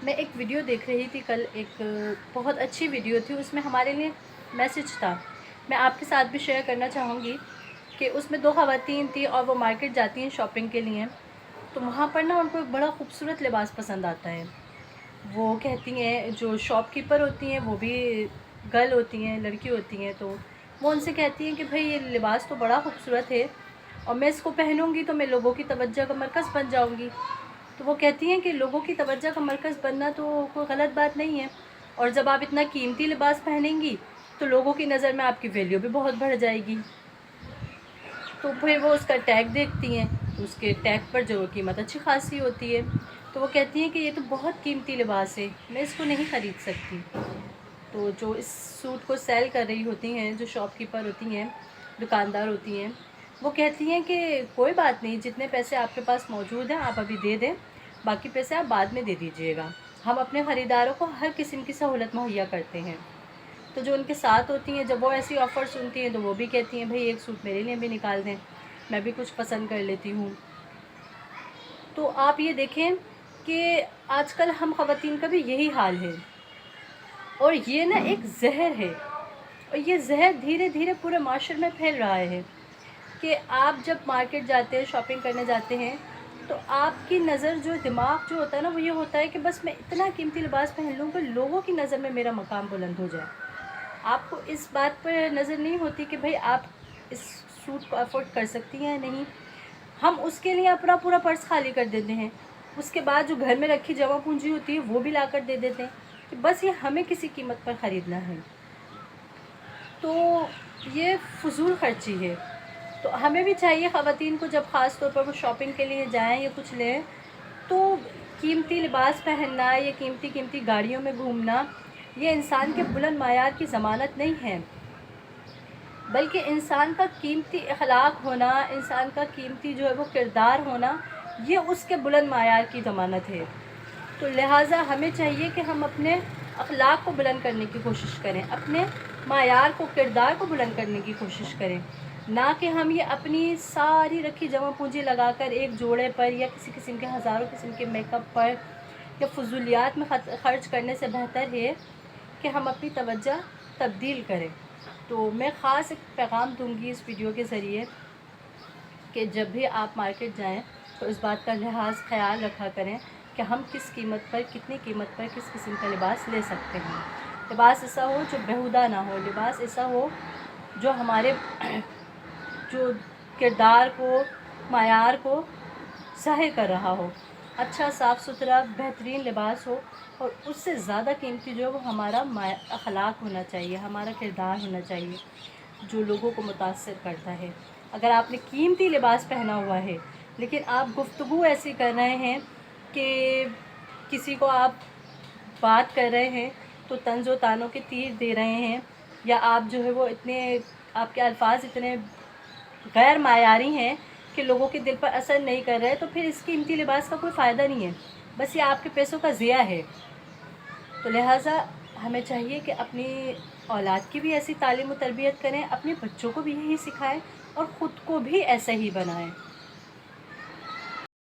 میں ایک ویڈیو دیکھ رہی تھی کل، ایک بہت اچھی ویڈیو تھی، اس میں ہمارے لیے میسج تھا. میں آپ کے ساتھ بھی شیئر کرنا چاہوں گی کہ اس میں 2 خواتین تھیں اور وہ مارکیٹ جاتی ہیں شاپنگ کے لیے. تو وہاں پر نا ان کو ایک بڑا خوبصورت لباس پسند آتا ہے. وہ کہتی ہیں، جو شاپ کیپر ہوتی ہیں وہ بھی گرل ہوتی ہیں، لڑکی ہوتی ہیں، تو وہ ان سے کہتی ہیں کہ بھئی یہ لباس تو بڑا خوبصورت ہے اور میں اس کو پہنوں گی تو میں لوگوں کی توجہ کا مرکز بن جاؤں گی. تو وہ کہتی ہیں کہ لوگوں کی توجہ کا مرکز بننا تو کوئی غلط بات نہیں ہے، اور جب آپ اتنا قیمتی لباس پہنیں گی تو لوگوں کی نظر میں آپ کی ویلیو بھی بہت بڑھ جائے گی. تو پھر وہ اس کا ٹیگ دیکھتی ہیں، اس کے ٹیگ پر جو قیمت اچھی خاصی ہوتی ہے. تو وہ کہتی ہیں کہ یہ تو بہت قیمتی لباس ہے، میں اس کو نہیں خرید سکتی. تو جو اس سوٹ کو سیل کر رہی ہوتی ہیں، جو شاپ کیپر ہوتی ہیں، دکاندار ہوتی ہیں، وہ کہتی ہیں کہ کوئی بات نہیں، جتنے پیسے آپ کے پاس موجود ہیں آپ ابھی دے دیں، باقی پیسے آپ بعد میں دے دیجئے گا. ہم اپنے خریداروں کو ہر قسم کی سہولت مہیا کرتے ہیں. تو جو ان کے ساتھ ہوتی ہیں، جب وہ ایسی آفر سنتی ہیں تو وہ بھی کہتی ہیں بھئی ایک سوٹ میرے لیے بھی نکال دیں، میں بھی کچھ پسند کر لیتی ہوں. تو آپ یہ دیکھیں کہ آج کل ہم خواتین کا بھی یہی حال ہے، اور یہ نا ایک زہر ہے، اور یہ زہر دھیرے دھیرے پورے معاشرے میں پھیل رہا ہے کہ آپ جب مارکیٹ جاتے ہیں، شاپنگ کرنے جاتے ہیں، تو آپ کی نظر، جو دماغ جو ہوتا ہے نا، وہ یہ ہوتا ہے کہ بس میں اتنا قیمتی لباس پہن لوں کہ لوگوں کی نظر میں میرا مقام بلند ہو جائے. آپ کو اس بات پر نظر نہیں ہوتی کہ بھئی آپ اس سوٹ کو افورڈ کر سکتی ہیں یا نہیں. ہم اس کے لیے اپنا پورا پرس خالی کر دیتے ہیں، اس کے بعد جو گھر میں رکھی جمع پونجی ہوتی ہے وہ بھی لا کر دے دیتے ہیں کہ بس یہ ہمیں کسی قیمت پر خریدنا ہے. تو یہ فضول خرچی ہے. تو ہمیں بھی چاہیے خواتین کو، جب خاص طور پر وہ شاپنگ کے لیے جائیں یا کچھ لیں، تو قیمتی لباس پہننا یا قیمتی گاڑیوں میں گھومنا یہ انسان کے بلند معیار کی ضمانت نہیں ہے، بلکہ انسان کا قیمتی اخلاق ہونا، انسان کا قیمتی جو ہے وہ کردار ہونا، یہ اس کے بلند معیار کی ضمانت ہے. تو لہٰذا ہمیں چاہیے کہ ہم اپنے اخلاق کو بلند کرنے کی کوشش کریں، اپنے معیار کو، کردار کو بلند کرنے کی کوشش کریں، نہ کہ ہم یہ اپنی ساری رکھی جمع پونجی لگا کر ایک جوڑے پر یا کسی قسم کے ہزاروں قسم کے میک اپ پر یا فضولیات میں خرچ کرنے سے بہتر ہے کہ ہم اپنی توجہ تبدیل کریں. تو میں خاص ایک پیغام دوں گی اس ویڈیو کے ذریعے کہ جب بھی آپ مارکیٹ جائیں تو اس بات کا لحاظ خیال رکھا کریں کہ ہم کس قیمت پر، کتنی قیمت پر کس قسم کا لباس لے سکتے ہیں. لباس ایسا ہو جو بیہودہ نہ ہو، لباس ایسا ہو جو ہمارے جو کردار کو، معیار کو ظاہر کر رہا ہو. اچھا، صاف ستھرا، بہترین لباس ہو، اور اس سے زیادہ قیمتی جو ہے وہ ہمارا اخلاق ہونا چاہیے، ہمارا کردار ہونا چاہیے جو لوگوں کو متاثر کرتا ہے. اگر آپ نے قیمتی لباس پہنا ہوا ہے لیکن آپ گفتگو ایسی کر رہے ہیں کہ کسی کو آپ بات کر رہے ہیں تو طنز و طعنوں کے تیر دے رہے ہیں، یا آپ جو ہے وہ اتنے، آپ کے الفاظ اتنے غیر معیاری ہیں کہ لوگوں کے دل پر اثر نہیں کر رہے، تو پھر اس قیمتی لباس کا کوئی فائدہ نہیں ہے، بس یہ آپ کے پیسوں کا ضیاع ہے. تو لہٰذا ہمیں چاہیے کہ اپنی اولاد کی بھی ایسی تعلیم و تربیت کریں، اپنے بچوں کو بھی یہی سکھائیں اور خود کو بھی ایسا ہی بنائیں.